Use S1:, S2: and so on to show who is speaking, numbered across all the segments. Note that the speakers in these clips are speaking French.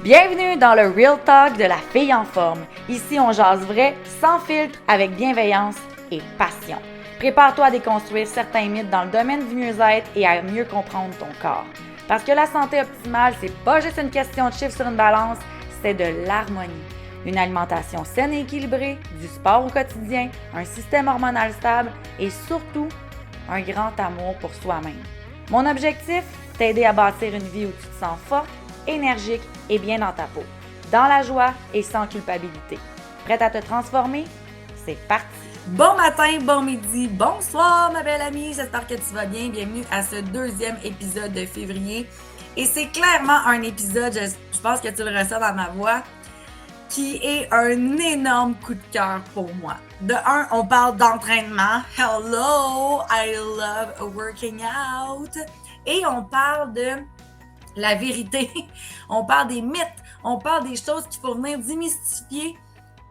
S1: Bienvenue dans le Real Talk de la fille en forme. Ici, on jase vrai, sans filtre, avec bienveillance et passion. Prépare-toi à déconstruire certains mythes dans le domaine du mieux-être et à mieux comprendre ton corps. Parce que la santé optimale, c'est pas juste une question de chiffres sur une balance, c'est de l'harmonie. Une alimentation saine et équilibrée, du sport au quotidien, un système hormonal stable et surtout, un grand amour pour soi-même. Mon objectif, t'aider à bâtir une vie où tu te sens forte, énergique et bien dans ta peau, dans la joie et sans culpabilité. Prête à te transformer? C'est parti! Bon matin, bon midi, bonsoir ma belle amie, j'espère que tu vas bien. Bienvenue à ce deuxième épisode de février. Et c'est clairement un épisode, je pense que tu le ressens dans ma voix, qui est un énorme coup de cœur pour moi. De un, on parle d'entraînement. Hello, I love working out. Et on parle de la vérité. On parle des mythes. On parle des choses qu'il faut venir démystifier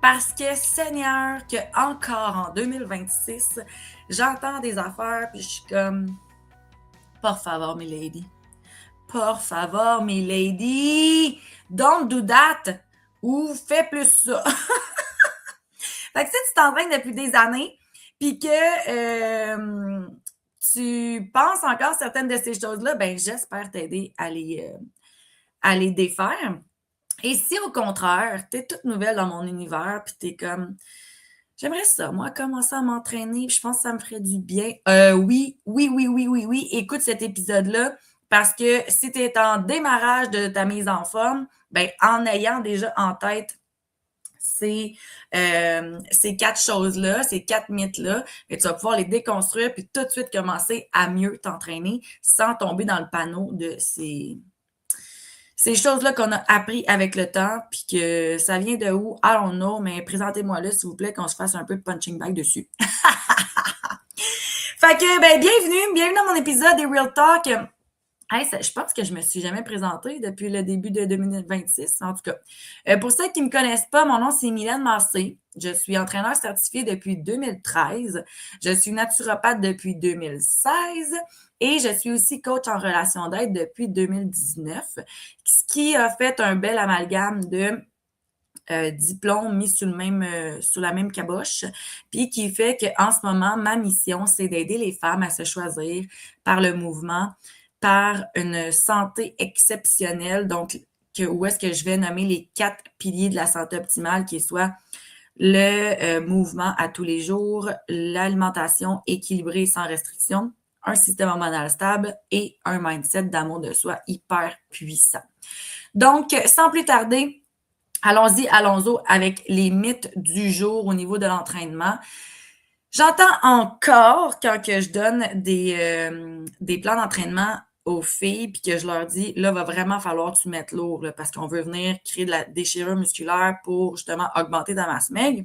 S1: parce que, Seigneur, que encore en 2026, j'entends des affaires puis je suis comme, por favor, mes lady. Por favor, mes lady. Don't do that. Ou fais plus ça. Fait que si tu t'entraînes depuis des années puis que tu penses encore certaines de ces choses-là, ben j'espère t'aider à les défaire. Et si au contraire, t'es toute nouvelle dans mon univers, puis t'es comme, j'aimerais ça, moi, commencer à m'entraîner, puis je pense que ça me ferait du bien. Oui. Écoute cet épisode-là, parce que si tu es en démarrage de ta mise en forme, ben en ayant déjà en tête ces quatre choses-là, ces quatre mythes-là, et tu vas pouvoir les déconstruire puis tout de suite commencer à mieux t'entraîner sans tomber dans le panneau de ces choses-là qu'on a appris avec le temps puis que ça vient de où? I don't know, mais présentez-moi là, s'il vous plaît, qu'on se fasse un peu de punching bag dessus. Fait que, ben, bienvenue dans mon épisode des Real Talk. Hey, je pense que je me suis jamais présentée depuis le début de 2026, en tout cas. Pour ceux qui ne me connaissent pas, mon nom, c'est Mylène Massé. Je suis entraîneur certifié depuis 2013. Je suis naturopathe depuis 2016 et je suis aussi coach en relation d'aide depuis 2019, ce qui a fait un bel amalgame de diplômes mis sous la même caboche, puis qui fait qu'en ce moment, ma mission, c'est d'aider les femmes à se choisir par le mouvement, par une santé exceptionnelle, donc où est-ce que je vais nommer les 4 piliers de la santé optimale, qui est soit le mouvement à tous les jours, l'alimentation équilibrée sans restriction, un système hormonal stable et un mindset d'amour de soi hyper puissant. Donc, sans plus tarder, allons-y avec les mythes du jour au niveau de l'entraînement. J'entends encore quand que je donne des plans d'entraînement aux filles puis que je leur dis, là, va vraiment falloir que tu mettes lourd là, parce qu'on veut venir créer de la déchirure musculaire pour justement augmenter ta masse maigre.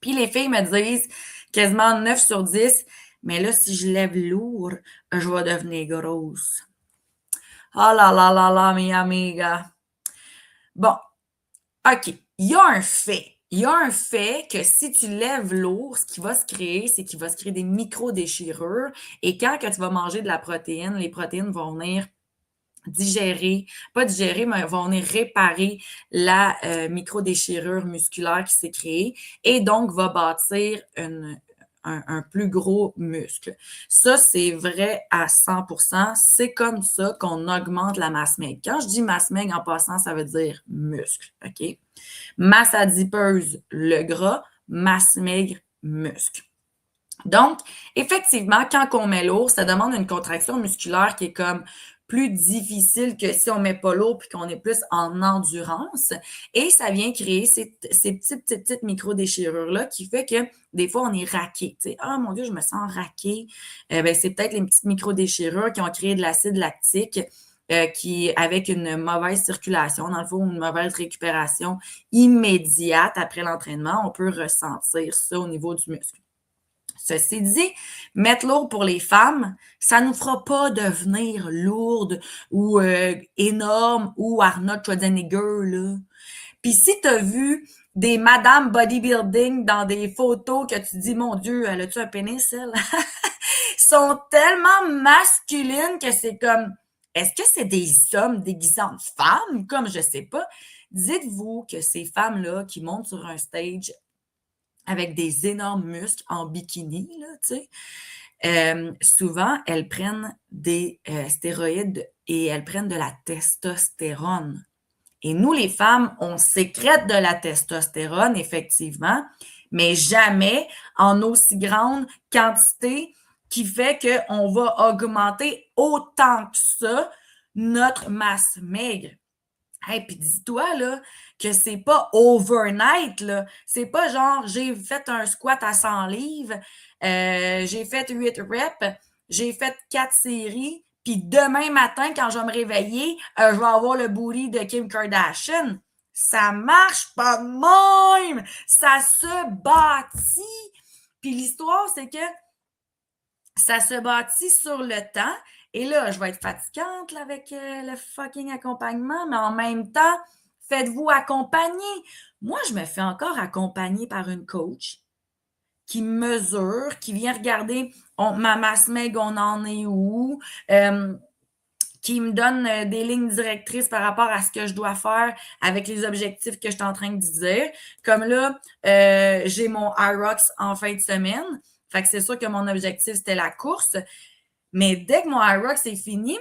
S1: Puis les filles me disent quasiment 9 sur 10, mais là, si je lève lourd, je vais devenir grosse. Oh là là, mes amigas. Bon, OK, il y a un fait. Il y a un fait que si tu lèves lourd, ce qui va se créer, c'est qu'il va se créer des micro-déchirures. Et quand que tu vas manger de la protéine, les protéines vont venir pas digérer, mais vont venir réparer la micro-déchirure musculaire qui s'est créée et donc va bâtir un plus gros muscle. Ça, c'est vrai à 100%. C'est comme ça qu'on augmente la masse maigre. Quand je dis masse maigre, en passant, ça veut dire muscle, OK? Masse adipeuse, le gras, masse maigre, muscle. Donc, effectivement, quand on met lourd, ça demande une contraction musculaire qui est comme plus difficile que si on met pas lourd puis qu'on est plus en endurance. Et ça vient créer ces petites micro-déchirures-là qui fait que des fois, on est raqué. Tu sais, ah mon Dieu, je me sens raqué. Ben, c'est peut-être les petites micro-déchirures qui ont créé de l'acide lactique qui, avec une mauvaise circulation, dans le fond, une mauvaise récupération immédiate après l'entraînement, on peut ressentir ça au niveau du muscle. Ceci dit, mettre lourd pour les femmes, ça ne nous fera pas devenir lourde ou énorme ou Arnold Schwarzenegger, là. Puis si tu as vu des madame bodybuilding dans des photos que tu dis, mon Dieu, elle a-tu un pénis, elle? Sont tellement masculines que c'est comme, Est-ce que c'est des hommes déguisés en femmes? Comme je sais pas. Dites-vous que ces femmes-là qui montent sur un stage avec des énormes muscles en bikini, là, tu sais, souvent, elles prennent des stéroïdes et elles prennent de la testostérone. Et nous, les femmes, on sécrète de la testostérone, effectivement, mais jamais en aussi grande quantité qui fait qu'on va augmenter autant que ça notre masse maigre. Hey, puis dis-toi là, que c'est pas overnight, là. C'est pas genre j'ai fait un squat à 100 livres, j'ai fait 8 reps, j'ai fait 4 séries, puis demain matin, quand je vais me réveiller, je vais avoir le booty de Kim Kardashian. Ça marche pas de même! Ça se bâtit! Puis l'histoire, c'est que ça se bâtit sur le temps. Et là, je vais être fatigante là, avec le fucking accompagnement, mais en même temps, faites-vous accompagner. Moi, je me fais encore accompagner par une coach qui mesure, qui vient regarder ma masse maigre, on en est où, qui me donne des lignes directrices par rapport à ce que je dois faire avec les objectifs que je suis en train de dire. Comme là, j'ai mon IROX en fin de semaine. Fait que c'est sûr que mon objectif, c'était la course. Mais dès que mon IROX est fini,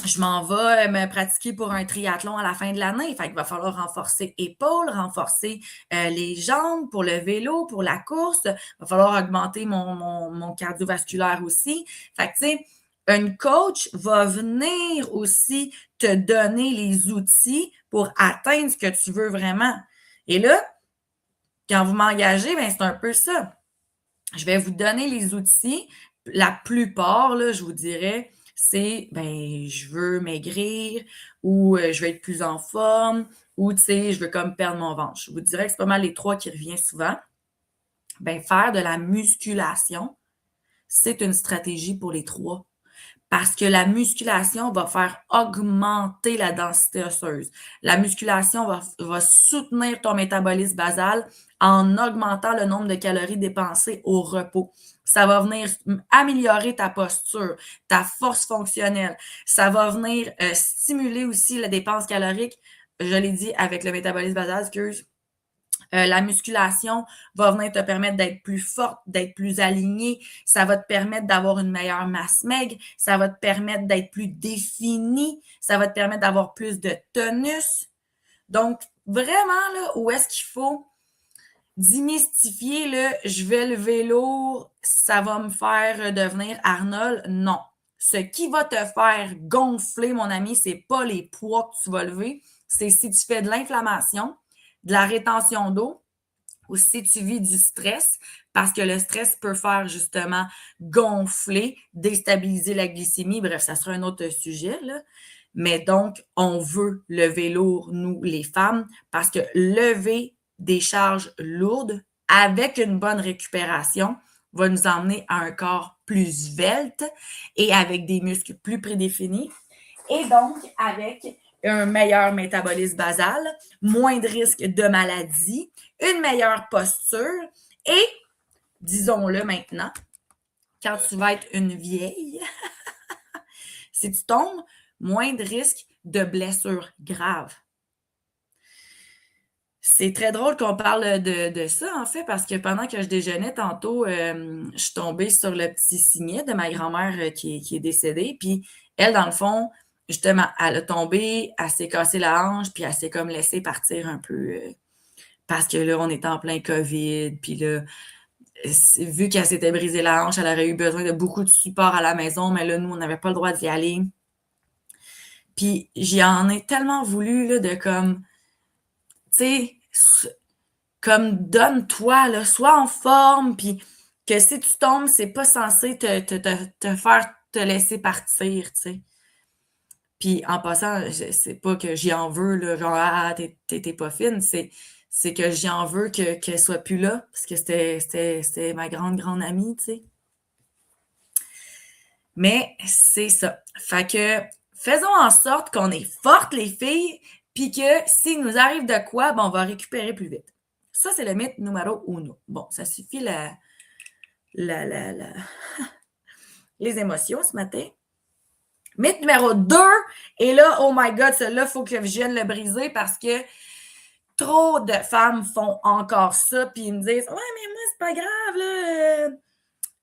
S1: je m'en vais me pratiquer pour un triathlon à la fin de l'année. Fait qu'il va falloir renforcer épaules, renforcer les jambes pour le vélo, pour la course. Il va falloir augmenter mon cardiovasculaire aussi. Fait que, tu sais, une coach va venir aussi te donner les outils pour atteindre ce que tu veux vraiment. Et là, quand vous m'engagez, ben c'est un peu ça. Je vais vous donner les outils. La plupart, là, je vous dirais, c'est ben je veux maigrir ou je veux être plus en forme ou tu sais, je veux comme perdre mon ventre. Je vous dirais que c'est pas mal les trois qui reviennent souvent. Ben faire de la musculation, c'est une stratégie pour les trois. Parce que la musculation va faire augmenter la densité osseuse. La musculation va soutenir ton métabolisme basal en augmentant le nombre de calories dépensées au repos. Ça va venir améliorer ta posture, ta force fonctionnelle. Ça va venir stimuler aussi la dépense calorique, je l'ai dit, avec le métabolisme basal, excuse. La musculation va venir te permettre d'être plus forte, d'être plus alignée. Ça va te permettre d'avoir une meilleure masse maigre. Ça va te permettre d'être plus définie. Ça va te permettre d'avoir plus de tonus. Donc, vraiment, là, où est-ce qu'il faut démystifier le « je vais lever lourd, ça va me faire devenir Arnold », non. Ce qui va te faire gonfler, mon ami, c'est pas les poids que tu vas lever, c'est si tu fais de l'inflammation, de la rétention d'eau ou si tu vis du stress, parce que le stress peut faire justement gonfler, déstabiliser la glycémie. Bref, ça sera un autre sujet, là. Mais donc, on veut lever lourd, nous, les femmes, parce que lever des charges lourdes avec une bonne récupération va nous emmener à un corps plus svelte et avec des muscles plus prédéfinis. Et donc, avec un meilleur métabolisme basal, moins de risque de maladie, une meilleure posture et, disons-le maintenant, quand tu vas être une vieille, si tu tombes, moins de risque de blessures graves. C'est très drôle qu'on parle de ça, en fait, parce que pendant que je déjeunais tantôt, je suis tombée sur le petit signet de ma grand-mère qui est décédée. Puis elle, dans le fond, justement, elle a tombé, elle s'est cassé la hanche, puis elle s'est comme laissée partir un peu parce que là, on était en plein COVID. Puis là, vu qu'elle s'était brisé la hanche, elle aurait eu besoin de beaucoup de support à la maison, mais là, nous, on n'avait pas le droit d'y aller. Puis j'y en ai tellement voulu, là, de comme, tu sais, comme donne-toi, là, sois en forme, puis que si tu tombes, c'est pas censé te faire te laisser partir, tu sais. Puis en passant, c'est pas que j'y en veux, là, genre, ah, t'es pas fine, c'est que j'y en veux qu'elle soit plus là, parce que c'était ma grande amie, tu sais. Mais c'est ça. Fait que faisons en sorte qu'on est fortes, les filles, puis que s'il nous arrive de quoi, ben, on va récupérer plus vite. Ça, c'est le mythe numéro uno. Bon, ça suffit les émotions ce matin. Mythe numéro 2, et là, oh my God, celui-là, il faut que je vienne le briser parce que trop de femmes font encore ça, puis ils me disent « Ouais, mais moi, c'est pas grave, là,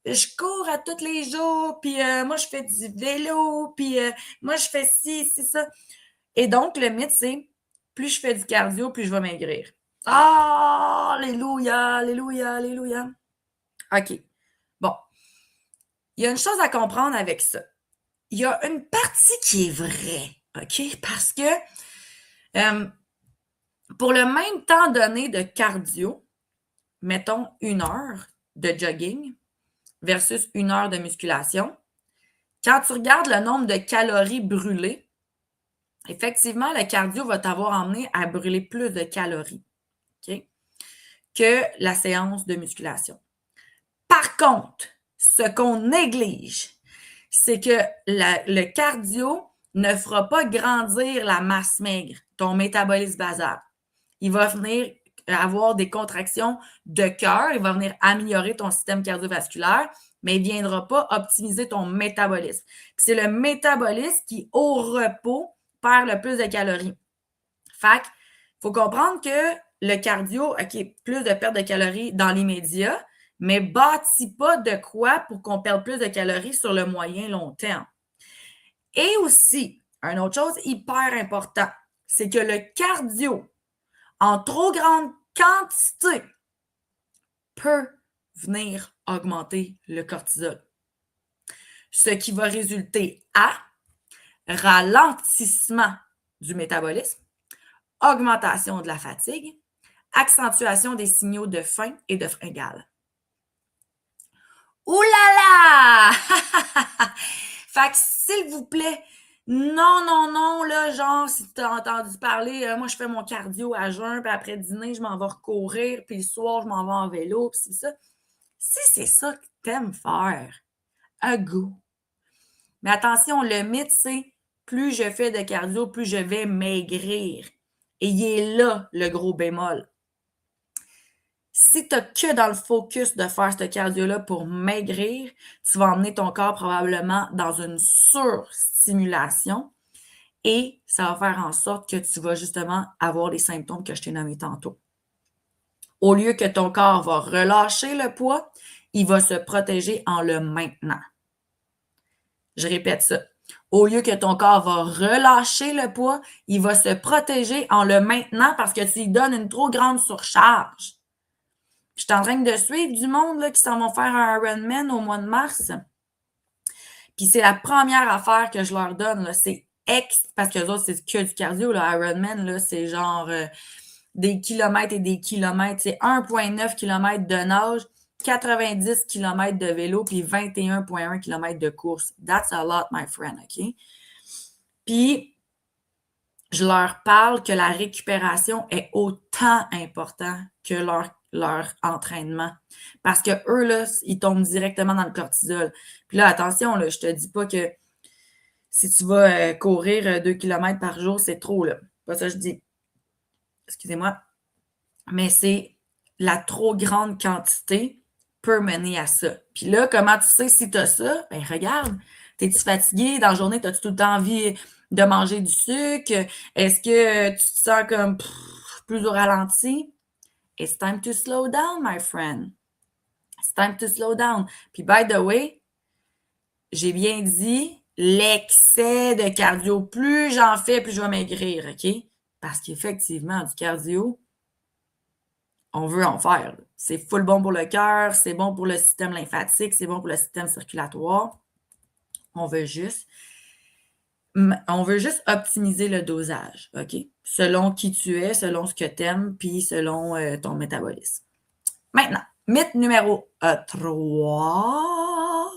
S1: je cours à tous les jours, puis moi, je fais du vélo, puis moi, je fais ci, c'est ça. » Et donc, le mythe, c'est plus je fais du cardio, plus je vais maigrir. Ah, alléluia, alléluia, alléluia. OK. Bon. Il y a une chose à comprendre avec ça. Il y a une partie qui est vraie, OK? Parce que pour le même temps donné de cardio, mettons 1 heure de jogging versus 1 heure de musculation, quand tu regardes le nombre de calories brûlées, effectivement, le cardio va t'avoir emmené à brûler plus de calories, OK, que la séance de musculation. Par contre, ce qu'on néglige, c'est que le cardio ne fera pas grandir la masse maigre, ton métabolisme basal. Il va venir avoir des contractions de cœur, il va venir améliorer ton système cardiovasculaire, mais il ne viendra pas optimiser ton métabolisme. C'est le métabolisme qui, au repos, perd le plus de calories. Fait qu'il faut comprendre que le cardio, OK, plus de perte de calories dans l'immédiat, mais bâtit pas de quoi pour qu'on perde plus de calories sur le moyen long terme. Et aussi, une autre chose hyper importante, c'est que le cardio, en trop grande quantité, peut venir augmenter le cortisol. Ce qui va résulter à ralentissement du métabolisme, augmentation de la fatigue, accentuation des signaux de faim et de fringale. Ouh là là! Fait que s'il vous plaît, non, non, non, là, genre, si tu as entendu parler, moi, je fais mon cardio à jeun, puis après dîner, je m'en vais recourir, puis le soir, je m'en vais en vélo, puis c'est ça. Si c'est ça que t'aimes faire, à go. Mais attention, le mythe, c'est plus je fais de cardio, plus je vais maigrir. Et il est là le gros bémol. Si tu n'as que dans le focus de faire ce cardio-là pour maigrir, tu vas emmener ton corps probablement dans une surstimulation et ça va faire en sorte que tu vas justement avoir les symptômes que je t'ai nommés tantôt. Au lieu que ton corps va relâcher le poids, il va se protéger en le maintenant. Je répète ça. Au lieu que ton corps va relâcher le poids, il va se protéger en le maintenant parce que tu lui donnes une trop grande surcharge. Je suis en train de suivre du monde là, qui s'en vont faire un Ironman au mois de mars. Puis c'est la première affaire que je leur donne. Là. C'est parce que les autres, c'est que du cardio. Là. Ironman, là, c'est genre des kilomètres et des kilomètres. C'est 1,9 km de nage, 90 km de vélo, puis 21,1 km de course. That's a lot, my friend, OK? Puis, je leur parle que la récupération est autant importante que leur entraînement. Parce que eux, là, ils tombent directement dans le cortisol. Puis là, attention, là, je te dis pas que si tu vas courir 2 km par jour, c'est trop, là. Pas ça que je dis. Excusez-moi. Mais c'est la trop grande quantité peut mener à ça. Puis là, comment tu sais si tu as ça? Ben regarde, t'es-tu fatigué? Dans la journée, as-tu tout le temps envie de manger du sucre? Est-ce que tu te sens comme plus au ralenti? It's time to slow down, my friend. It's time to slow down. Puis, by the way, j'ai bien dit l'excès de cardio. Plus j'en fais, plus je vais maigrir, OK? Parce qu'effectivement, du cardio, on veut en faire. C'est full bon pour le cœur, c'est bon pour le système lymphatique, c'est bon pour le système circulatoire. On veut juste optimiser le dosage, OK? Selon qui tu es, selon ce que tu aimes, puis selon ton métabolisme. Maintenant, mythe numéro 3.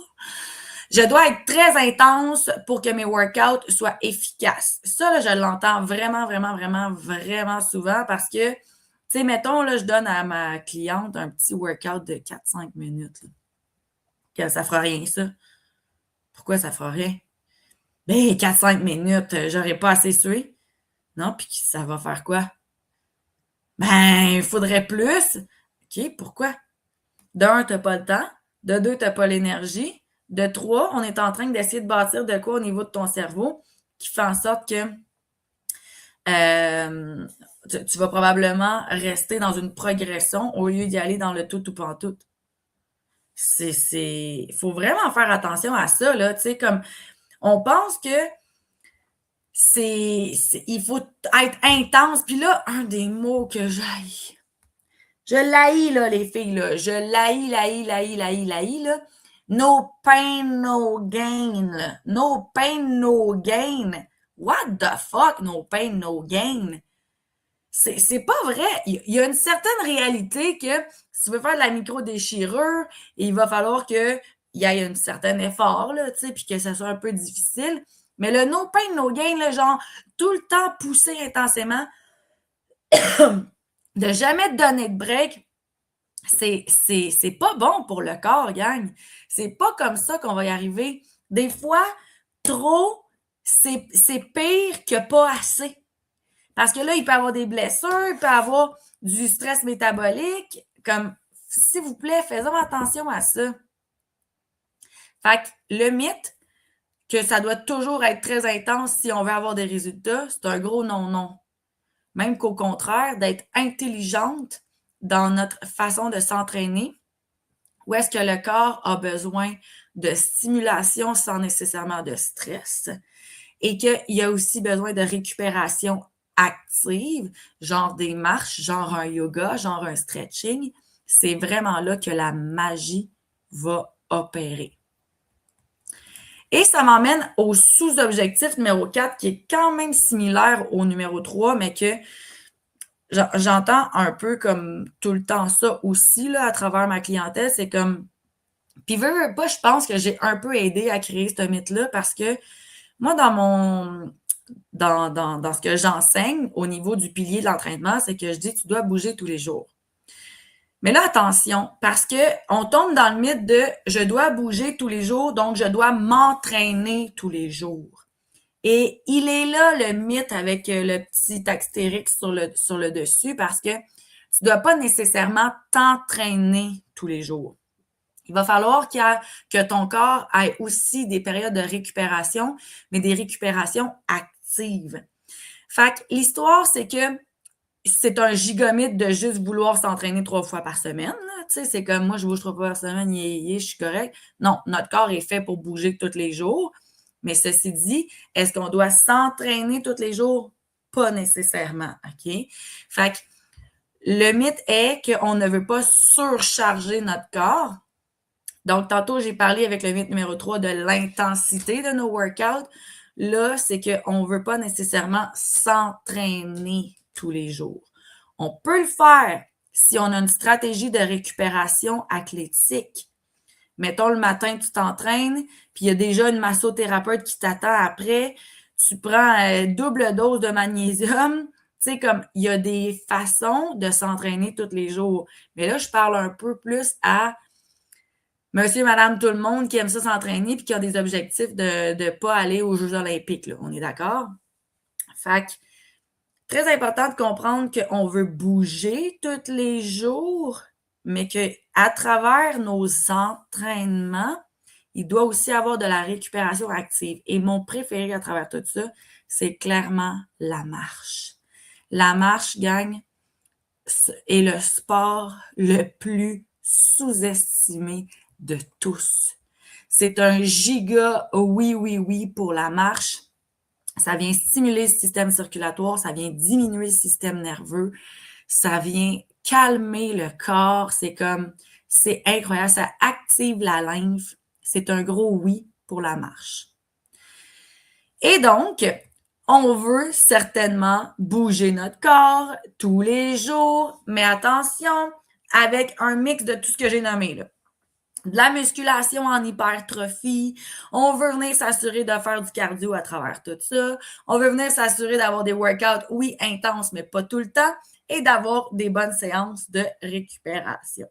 S1: Je dois être très intense pour que mes workouts soient efficaces. Ça, là, je l'entends vraiment, vraiment, vraiment, vraiment souvent parce que, tu sais, mettons, là, je donne à ma cliente un petit workout de 4-5 minutes. Là. Que ça fera rien, ça. Pourquoi ça fera rien? Ben, 4-5 minutes, j'aurais pas assez sué. Non, puis ça va faire quoi? Ben, il faudrait plus. OK, pourquoi? De un, t'as pas le temps. De deux, t'as pas l'énergie. De 3, on est en train d'essayer de bâtir de quoi au niveau de ton cerveau qui fait en sorte que tu vas probablement rester dans une progression au lieu d'y aller dans le tout ou pantoute. Il faut vraiment faire attention à ça, là, tu sais, comme, on pense que il faut être intense, puis là, un des mots que j'haïs, je l'haïs, là, les filles, là, je l'haïs, là, no pain, no gain, là. No pain, no gain. What the fuck, no pain, no gain? C'est pas vrai. Il y a une certaine réalité que si tu veux faire de la micro-déchirure, il va falloir qu'il y ait un certain effort, là, tu sais, puis que ça soit un peu difficile. Mais le no pain, no gain, là, genre, tout le temps pousser intensément, de jamais te donner de break, c'est pas bon pour le corps, gang. C'est pas comme ça qu'on va y arriver. Des fois, trop, c'est pire que pas assez. Parce que là, il peut y avoir des blessures, il peut y avoir du stress métabolique. Comme, s'il vous plaît, faisons attention à ça. Fait que le mythe que ça doit toujours être très intense si on veut avoir des résultats, c'est un gros non-non. Même qu'au contraire, d'être intelligente dans notre façon de s'entraîner, où est-ce que le corps a besoin de stimulation sans nécessairement de stress et qu'il y a aussi besoin de récupération active, genre des marches, genre un yoga, genre un stretching, c'est vraiment là que la magie va opérer. Et ça m'emmène au sous-objectif numéro 4, qui est quand même similaire au numéro 3, mais que j'entends un peu comme tout le temps ça aussi là, à travers ma clientèle. C'est comme. Puis, veux pas, je pense que j'ai un peu aidé à créer ce mythe-là parce que moi, dans ce que j'enseigne au niveau du pilier de l'entraînement, c'est que je dis tu dois bouger tous les jours. Mais là, attention, parce qu'on tombe dans le mythe de je dois bouger tous les jours, donc je dois m'entraîner tous les jours. Et il est là le mythe avec le petit astérix sur le dessus parce que tu ne dois pas nécessairement t'entraîner tous les jours. Il va falloir que ton corps ait aussi des périodes de récupération, mais des récupérations actives. Fait que l'histoire, c'est que c'est un gigamythe de juste vouloir s'entraîner 3 fois par semaine. Tu sais, c'est comme moi, je bouge 3 fois par semaine, je suis correct. Non, notre corps est fait pour bouger tous les jours. Mais ceci dit, est-ce qu'on doit s'entraîner tous les jours? Pas nécessairement, OK? Fait que le mythe est qu'on ne veut pas surcharger notre corps. Donc, tantôt, j'ai parlé avec le mythe numéro 3 de l'intensité de nos workouts. Là, c'est qu'on ne veut pas nécessairement s'entraîner tous les jours. On peut le faire si on a une stratégie de récupération athlétique. Mettons, le matin, tu t'entraînes, puis il y a déjà une massothérapeute qui t'attend après. Tu prends double dose de magnésium. Tu sais, comme il y a des façons de s'entraîner tous les jours. Mais là, je parle un peu plus à monsieur, madame, tout le monde qui aime ça s'entraîner puis qui a des objectifs de ne pas aller aux Jeux olympiques. Là. On est d'accord? Fait que, très important de comprendre qu'on veut bouger tous les jours, mais qu'à travers nos entraînements, il doit aussi avoir de la récupération active. Et mon préféré à travers tout ça, c'est clairement la marche. La marche, gang, est le sport le plus sous-estimé de tous. C'est un giga oui pour la marche. Ça vient stimuler le système circulatoire, ça vient diminuer le système nerveux, ça vient calmer le corps. C'est incroyable, ça active la lymphe. C'est un gros oui pour la marche. Et donc, on veut certainement bouger notre corps tous les jours, mais attention, avec un mix de tout ce que j'ai nommé là. De la musculation en hypertrophie. On veut venir s'assurer de faire du cardio à travers tout ça. On veut venir s'assurer d'avoir des workouts, oui, intenses, mais pas tout le temps, et d'avoir des bonnes séances de récupération.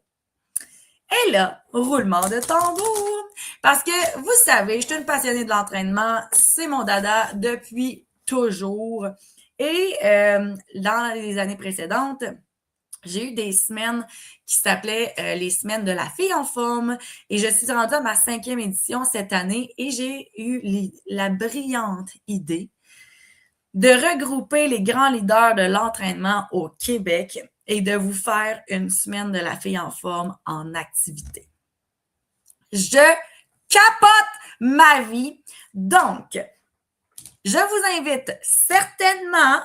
S1: Et là, roulement de tambour. Parce que vous savez, je suis une passionnée de l'entraînement. C'est mon dada depuis toujours. Et dans les années précédentes, J'ai eu des semaines qui s'appelaient les semaines de la fille en forme et je suis rendue à ma 5e édition cette année et j'ai eu la brillante idée de regrouper les grands leaders de l'entraînement au Québec et de vous faire une semaine de la fille en forme en activité. Je capote ma vie. Donc, je vous invite certainement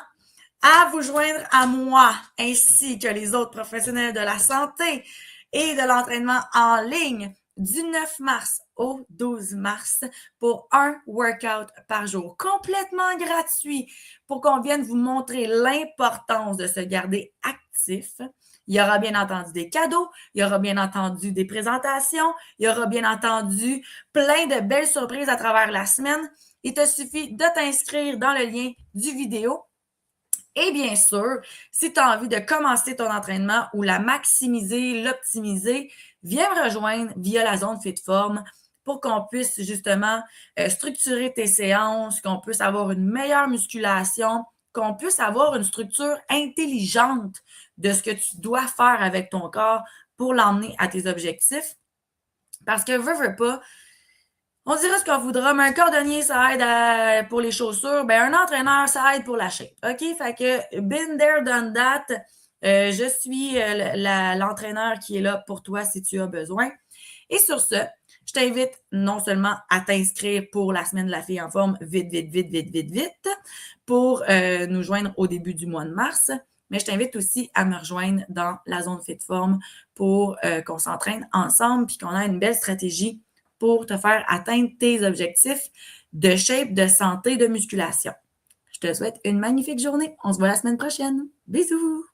S1: à vous joindre à moi ainsi que les autres professionnels de la santé et de l'entraînement en ligne du 9 mars au 12 mars pour un workout par jour, complètement gratuit, pour qu'on vienne vous montrer l'importance de se garder actif. Il y aura bien entendu des cadeaux, il y aura bien entendu des présentations, il y aura bien entendu plein de belles surprises à travers la semaine. Il te suffit de t'inscrire dans le lien du vidéo. Et bien sûr, si tu as envie de commencer ton entraînement ou la maximiser, l'optimiser, viens me rejoindre via la zone FitForm pour qu'on puisse justement structurer tes séances, qu'on puisse avoir une meilleure musculation, qu'on puisse avoir une structure intelligente de ce que tu dois faire avec ton corps pour l'emmener à tes objectifs. Parce que veux pas, on dira ce qu'on voudra, mais un cordonnier, ça aide pour les chaussures. Ben, un entraîneur, ça aide pour la shape. OK? Fait que, been there, done that. Je suis l'entraîneur qui est là pour toi si tu as besoin. Et sur ce, je t'invite non seulement à t'inscrire pour la semaine de la fille en forme vite, pour nous joindre au début du mois de mars, mais je t'invite aussi à me rejoindre dans la zone FitForm pour qu'on s'entraîne ensemble puis qu'on ait une belle stratégie pour te faire atteindre tes objectifs de shape, de santé, de musculation. Je te souhaite une magnifique journée. On se voit la semaine prochaine. Bisous!